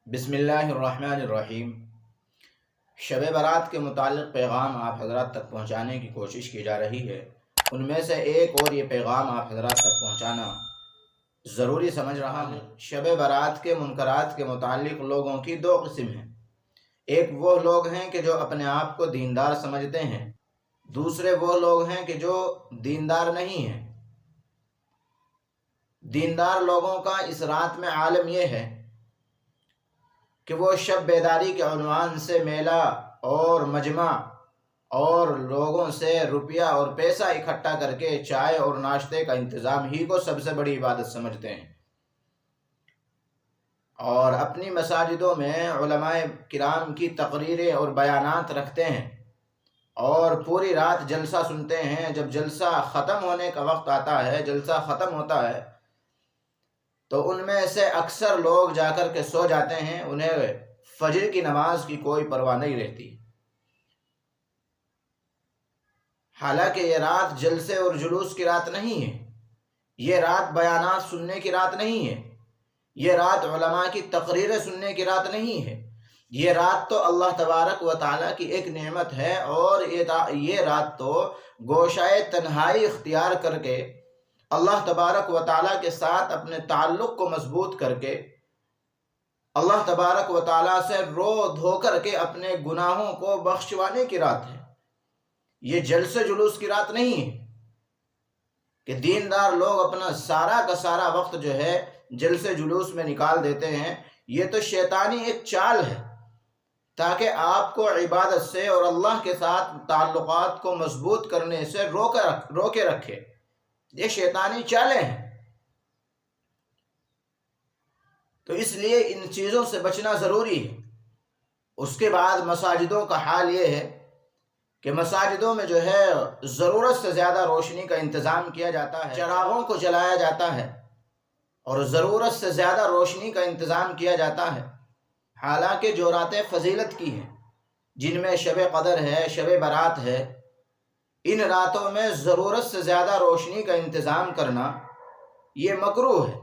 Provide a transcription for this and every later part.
بسم اللہ الرحمن الرحیم۔ شب برات کے متعلق پیغام آپ حضرات تک پہنچانے کی کوشش کی جا رہی ہے۔ ان میں سے ایک اور یہ پیغام آپ حضرات تک پہنچانا ضروری سمجھ رہا ہوں۔ شب برات کے منکرات کے متعلق لوگوں کی دو قسم ہیں۔ ایک وہ لوگ ہیں کہ جو اپنے آپ کو دیندار سمجھتے ہیں، دوسرے وہ لوگ ہیں کہ جو دیندار نہیں ہیں۔ دیندار لوگوں کا اس رات میں عالم یہ ہے کہ وہ شب بیداری کے عنوان سے میلہ اور مجمع اور لوگوں سے روپیہ اور پیسہ اکٹھا کر کے چائے اور ناشتے کا انتظام ہی کو سب سے بڑی عبادت سمجھتے ہیں، اور اپنی مساجدوں میں علماء کرام کی تقریریں اور بیانات رکھتے ہیں اور پوری رات جلسہ سنتے ہیں۔ جب جلسہ ختم ہونے کا وقت آتا ہے، جلسہ ختم ہوتا ہے، تو ان میں سے اکثر لوگ جا کر کے سو جاتے ہیں، انہیں فجر کی نماز کی کوئی پرواہ نہیں رہتی۔ حالانکہ یہ رات جلسے اور جلوس کی رات نہیں ہے، یہ رات بیانات سننے کی رات نہیں ہے، یہ رات علماء کی تقریریں سننے کی رات نہیں ہے۔ یہ رات تو اللہ تبارک و تعالیٰ کی ایک نعمت ہے، اور یہ رات تو گوشائے تنہائی اختیار کر کے اللہ تبارک و تعالیٰ کے ساتھ اپنے تعلق کو مضبوط کر کے اللہ تبارک و تعالیٰ سے رو دھو کر کے اپنے گناہوں کو بخشوانے کی رات ہے۔ یہ جلسے جلوس کی رات نہیں ہے کہ دیندار لوگ اپنا سارا کا سارا وقت جو ہے جلسے جلوس میں نکال دیتے ہیں۔ یہ تو شیطانی ایک چال ہے تاکہ آپ کو عبادت سے اور اللہ کے ساتھ تعلقات کو مضبوط کرنے سے روکے رکھے۔ یہ شیطانی چالیں ہیں، تو اس لیے ان چیزوں سے بچنا ضروری ہے۔ اس کے بعد مساجدوں کا حال یہ ہے کہ مساجدوں میں جو ہے ضرورت سے زیادہ روشنی کا انتظام کیا جاتا ہے، چراغوں کو جلایا جاتا ہے اور ضرورت سے زیادہ روشنی کا انتظام کیا جاتا ہے۔ حالانکہ جو راتیں فضیلت کی ہیں، جن میں شب قدر ہے، شب برات ہے، ان راتوں میں ضرورت سے زیادہ روشنی کا انتظام کرنا یہ مکروہ ہے۔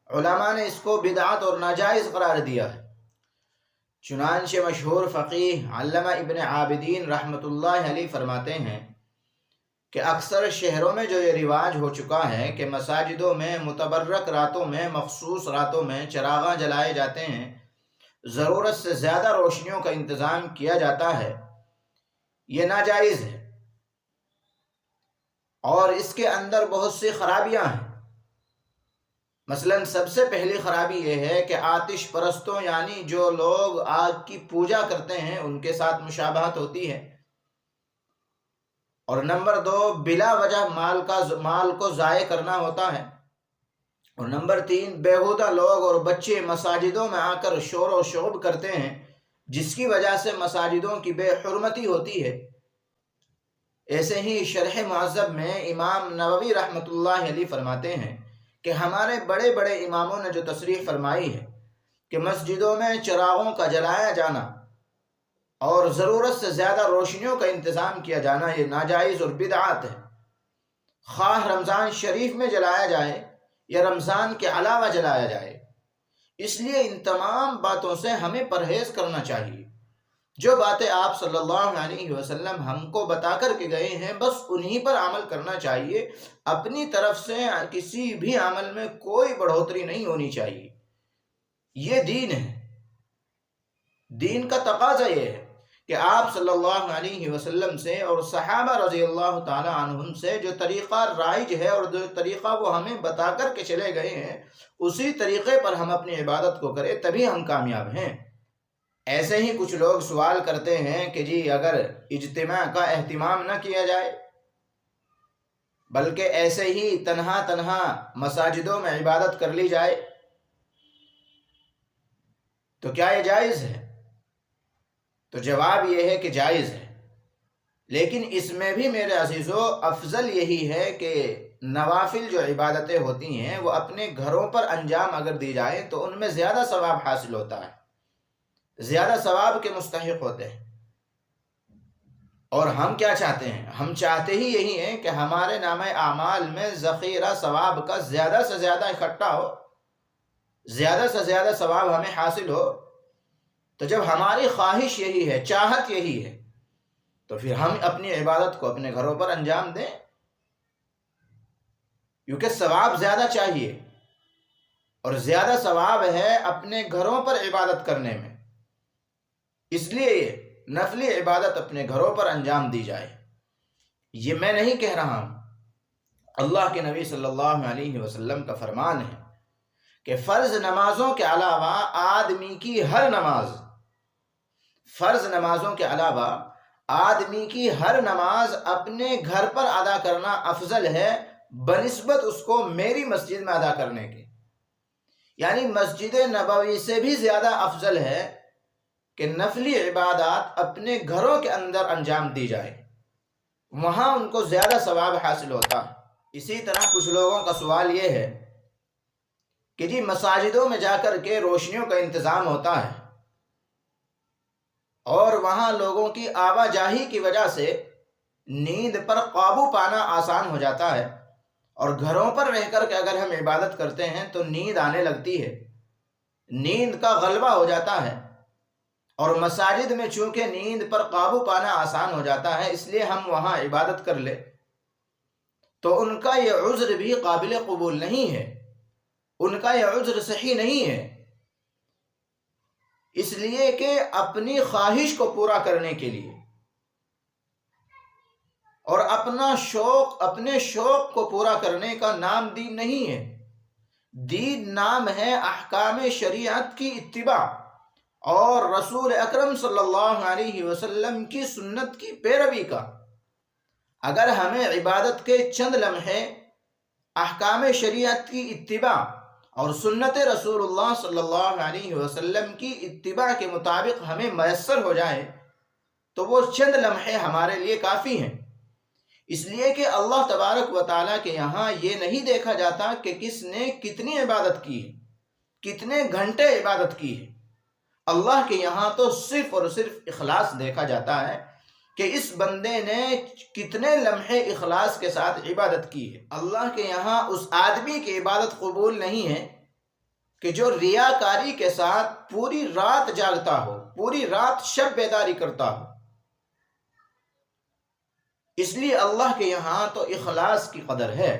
علماء نے اس کو بدعت اور ناجائز قرار دیا ہے۔ چنانچہ مشہور فقیہ علامہ ابن عابدین رحمۃ اللہ علیہ فرماتے ہیں کہ اکثر شہروں میں جو یہ رواج ہو چکا ہے کہ مساجدوں میں متبرک راتوں میں، مخصوص راتوں میں چراغاں جلائے جاتے ہیں، ضرورت سے زیادہ روشنیوں کا انتظام کیا جاتا ہے، یہ ناجائز ہے، اور اس کے اندر بہت سی خرابیاں ہیں۔ مثلا سب سے پہلی خرابی یہ ہے کہ آتش پرستوں یعنی جو لوگ آگ کی پوجا کرتے ہیں ان کے ساتھ مشابہت ہوتی ہے، اور نمبر 2 بلا وجہ مال کو ضائع کرنا ہوتا ہے، اور نمبر 3 بیہودہ لوگ اور بچے مساجدوں میں آ کر شور و شعب کرتے ہیں، جس کی وجہ سے مساجدوں کی بے حرمتی ہوتی ہے۔ ایسے ہی شرح معذب میں امام نووی رحمۃ اللہ علیہ فرماتے ہیں کہ ہمارے بڑے بڑے اماموں نے جو تصریح فرمائی ہے کہ مسجدوں میں چراغوں کا جلایا جانا اور ضرورت سے زیادہ روشنیوں کا انتظام کیا جانا یہ ناجائز اور بدعات ہے، خواہ رمضان شریف میں جلایا جائے یا رمضان کے علاوہ جلایا جائے۔ اس لیے ان تمام باتوں سے ہمیں پرہیز کرنا چاہیے۔ جو باتیں آپ صلی اللہ علیہ وسلم ہم کو بتا کر کے گئے ہیں بس انہی پر عمل کرنا چاہیے، اپنی طرف سے کسی بھی عمل میں کوئی بڑھوتری نہیں ہونی چاہیے۔ یہ دین ہے، دین کا تقاضا یہ ہے کہ آپ صلی اللہ علیہ وسلم سے اور صحابہ رضی اللہ تعالی عنہم سے جو طریقہ رائج ہے اور جو طریقہ وہ ہمیں بتا کر کے چلے گئے ہیں اسی طریقے پر ہم اپنی عبادت کو کریں، تبھی ہم کامیاب ہیں۔ ایسے ہی کچھ لوگ سوال کرتے ہیں کہ جی اگر اجتماع کا اہتمام نہ کیا جائے بلکہ ایسے ہی تنہا مساجدوں میں عبادت کر لی جائے تو کیا یہ جائز ہے؟ تو جواب یہ ہے کہ جائز ہے، لیکن اس میں بھی میرے عزیزو افضل یہی ہے کہ نوافل جو عبادتیں ہوتی ہیں وہ اپنے گھروں پر انجام اگر دی جائیں تو ان میں زیادہ ثواب حاصل ہوتا ہے، زیادہ ثواب کے مستحق ہوتے ہیں۔ اور ہم کیا چاہتے ہیں؟ ہم چاہتے ہی یہی ہیں کہ ہمارے نامہ اعمال میں ذخیرہ ثواب کا زیادہ سے زیادہ اکٹھا ہو، زیادہ سے زیادہ ثواب ہمیں حاصل ہو، تو جب ہماری خواہش یہی ہے، چاہت یہی ہے، تو پھر ہم اپنی عبادت کو اپنے گھروں پر انجام دیں، کیونکہ ثواب زیادہ چاہیے، اور زیادہ ثواب ہے اپنے گھروں پر عبادت کرنے میں۔ اس لیے نفلی عبادت اپنے گھروں پر انجام دی جائے۔ یہ میں نہیں کہہ رہا ہوں، اللہ کے نبی صلی اللہ علیہ وسلم کا فرمان ہے کہ فرض نمازوں کے علاوہ آدمی کی ہر نماز، فرض نمازوں کے علاوہ آدمی کی ہر نماز اپنے گھر پر ادا کرنا افضل ہے بنسبت اس کو میری مسجد میں ادا کرنے کے۔ یعنی مسجد نبوی سے بھی زیادہ افضل ہے کہ نفلی عبادات اپنے گھروں کے اندر انجام دی جائے، وہاں ان کو زیادہ ثواب حاصل ہوتا ہے۔ اسی طرح کچھ لوگوں کا سوال یہ ہے کہ جی مساجدوں میں جا کر کے روشنیوں کا انتظام ہوتا ہے اور وہاں لوگوں کی آواجاہی کی وجہ سے نیند پر قابو پانا آسان ہو جاتا ہے، اور گھروں پر رہ کر کے اگر ہم عبادت کرتے ہیں تو نیند آنے لگتی ہے، نیند کا غلبہ ہو جاتا ہے، اور مساجد میں چونکہ نیند پر قابو پانا آسان ہو جاتا ہے اس لیے ہم وہاں عبادت کر لیں، تو ان کا یہ عذر بھی قابل قبول نہیں ہے، ان کا یہ عذر صحیح نہیں ہے، اس لیے کہ اپنی خواہش کو پورا کرنے کے لیے اور اپنے شوق کو پورا کرنے کا نام دین نہیں ہے۔ دین نام ہے احکام شریعت کی اتباع اور رسول اکرم صلی اللہ علیہ وسلم کی سنت کی پیروی کا۔ اگر ہمیں عبادت کے چند لمحے احکام شریعت کی اتباع اور سنت رسول اللہ صلی اللہ علیہ وسلم کی اتباع کے مطابق ہمیں میسر ہو جائے تو وہ چند لمحے ہمارے لیے کافی ہیں، اس لیے کہ اللہ تبارک و تعالیٰ کے یہاں یہ نہیں دیکھا جاتا کہ کس نے کتنی عبادت کی ہے، کتنے گھنٹے عبادت کی ہے۔ اللہ کے یہاں تو صرف اور صرف اخلاص دیکھا جاتا ہے کہ اس بندے نے کتنے لمحے اخلاص کے ساتھ عبادت کی ہے۔ اللہ کے یہاں اس آدمی کی عبادت قبول نہیں ہے کہ جو ریاکاری کے ساتھ پوری رات جاگتا ہو، پوری رات شب بیداری کرتا ہو۔ اس لیے اللہ کے یہاں تو اخلاص کی قدر ہے،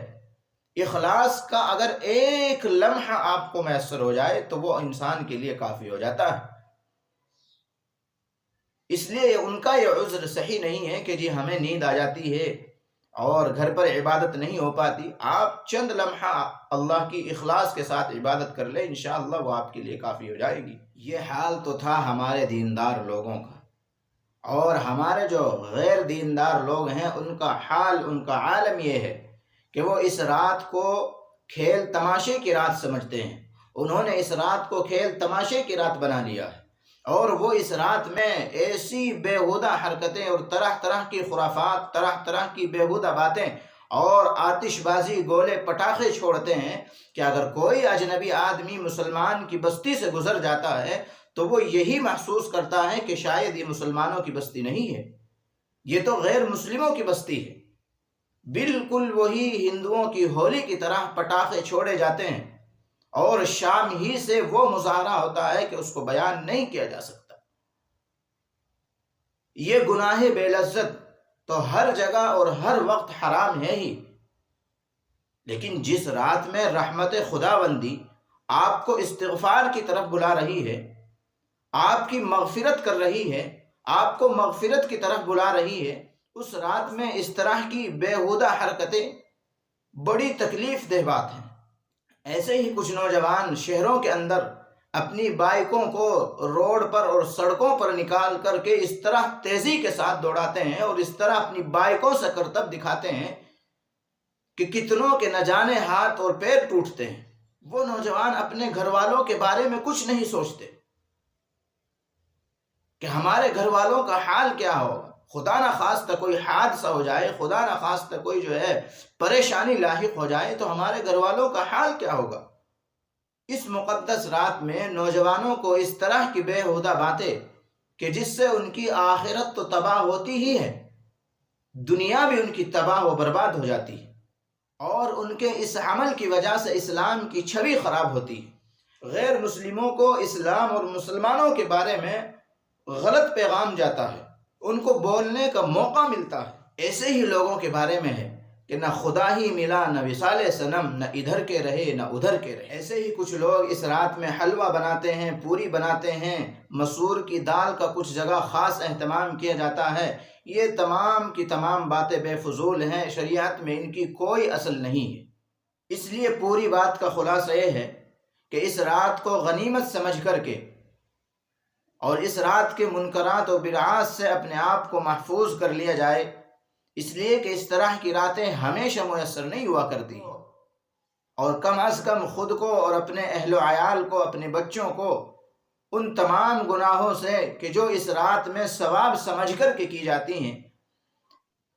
اخلاص کا اگر ایک لمحہ آپ کو میسر ہو جائے تو وہ انسان کے لیے کافی ہو جاتا ہے۔ اس لیے ان کا یہ عذر صحیح نہیں ہے کہ جی ہمیں نیند آ جاتی ہے اور گھر پر عبادت نہیں ہو پاتی۔ آپ چند لمحہ اللہ کی اخلاص کے ساتھ عبادت کر لیں، انشاءاللہ وہ آپ کے لیے کافی ہو جائے گی۔ یہ حال تو تھا ہمارے دیندار لوگوں کا، اور ہمارے جو غیر دیندار لوگ ہیں ان کا حال، ان کا عالم یہ ہے کہ وہ اس رات کو کھیل تماشے کی رات سمجھتے ہیں۔ انہوں نے اس رات کو کھیل تماشے کی رات بنا لیا ہے، اور وہ اس رات میں ایسی بیہودہ حرکتیں اور طرح طرح کی خرافات، طرح طرح کی بیہودہ باتیں اور آتش بازی، گولے پٹاخے چھوڑتے ہیں کہ اگر کوئی اجنبی آدمی مسلمان کی بستی سے گزر جاتا ہے تو وہ یہی محسوس کرتا ہے کہ شاید یہ مسلمانوں کی بستی نہیں ہے، یہ تو غیر مسلموں کی بستی ہے۔ بالکل وہی ہندوؤں کی ہولی کی طرح پٹاخے چھوڑے جاتے ہیں، اور شام ہی سے وہ مظاہرہ ہوتا ہے کہ اس کو بیان نہیں کیا جا سکتا۔ یہ گناہ بے لذت تو ہر جگہ اور ہر وقت حرام ہے ہی، لیکن جس رات میں رحمت خداوندی آپ کو استغفار کی طرف بلا رہی ہے، آپ کی مغفرت کر رہی ہے، آپ کو مغفرت کی طرف بلا رہی ہے، اس رات میں اس طرح کی بیہودہ حرکتیں بڑی تکلیف دہ بات ہیں۔ ایسے ہی کچھ نوجوان شہروں کے اندر اپنی بائکوں کو روڈ پر اور سڑکوں پر نکال کر کے اس طرح تیزی کے ساتھ دوڑاتے ہیں اور اس طرح اپنی بائکوں سے کرتب دکھاتے ہیں کہ کتنوں کے نہ جانے ہاتھ اور پیر ٹوٹتے ہیں۔ وہ نوجوان اپنے گھر والوں کے بارے میں کچھ نہیں سوچتے کہ ہمارے گھر والوں کا حال کیا ہوگا، خدا نہ خواستہ کوئی حادثہ ہو جائے، خدا نہ خواستہ کوئی پریشانی لاحق ہو جائے تو ہمارے گھر والوں کا حال کیا ہوگا۔ اس مقدس رات میں نوجوانوں کو اس طرح کی بیہودہ باتیں کہ جس سے ان کی آخرت تو تباہ ہوتی ہی ہے، دنیا بھی ان کی تباہ و برباد ہو جاتی ہے، اور ان کے اس عمل کی وجہ سے اسلام کی چھوی خراب ہوتی ہے۔ غیر مسلموں کو اسلام اور مسلمانوں کے بارے میں غلط پیغام جاتا ہے، ان کو بولنے کا موقع ملتا ہے۔ ایسے ہی لوگوں کے بارے میں ہے کہ نہ خدا ہی ملا، نہ وصال صنم، نہ ادھر کے رہے نہ ادھر کے رہے۔ ایسے ہی کچھ لوگ اس رات میں حلوہ بناتے ہیں، پوری بناتے ہیں، مسور کی دال کا کچھ جگہ خاص اہتمام کیا جاتا ہے۔ یہ تمام کی تمام باتیں بے فضول ہیں، شریعت میں ان کی کوئی اصل نہیں ہے۔ اس لیے پوری بات کا خلاصہ یہ ہے کہ اس رات کو غنیمت سمجھ کر کے اور اس رات کے منکرات و بدعات سے اپنے آپ کو محفوظ کر لیا جائے، اس لیے کہ اس طرح کی راتیں ہمیشہ میسر نہیں ہوا کرتی، اور کم از کم خود کو اور اپنے اہل و عیال کو، اپنے بچوں کو ان تمام گناہوں سے کہ جو اس رات میں ثواب سمجھ کر کے کی جاتی ہیں،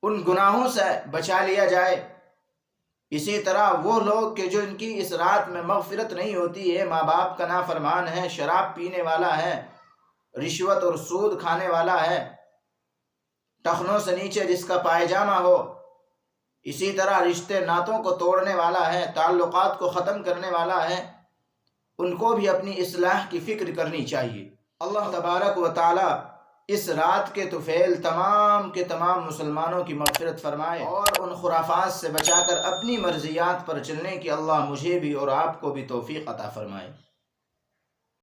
ان گناہوں سے بچا لیا جائے۔ اسی طرح وہ لوگ کہ جو ان کی اس رات میں مغفرت نہیں ہوتی ہے، ماں باپ کا نافرمان ہے، شراب پینے والا ہے، رشوت اور سود کھانے والا ہے، ٹخنوں سے نیچے جس کا پائجامہ ہو، اسی طرح رشتے ناتوں کو توڑنے والا ہے، تعلقات کو ختم کرنے والا ہے، ان کو بھی اپنی اصلاح کی فکر کرنی چاہیے۔ اللہ تبارک و تعالی اس رات کے طفیل تمام کے تمام مسلمانوں کی مغفرت فرمائے، اور ان خرافات سے بچا کر اپنی مرضیات پر چلنے کی اللہ مجھے بھی اور آپ کو بھی توفیق عطا فرمائے۔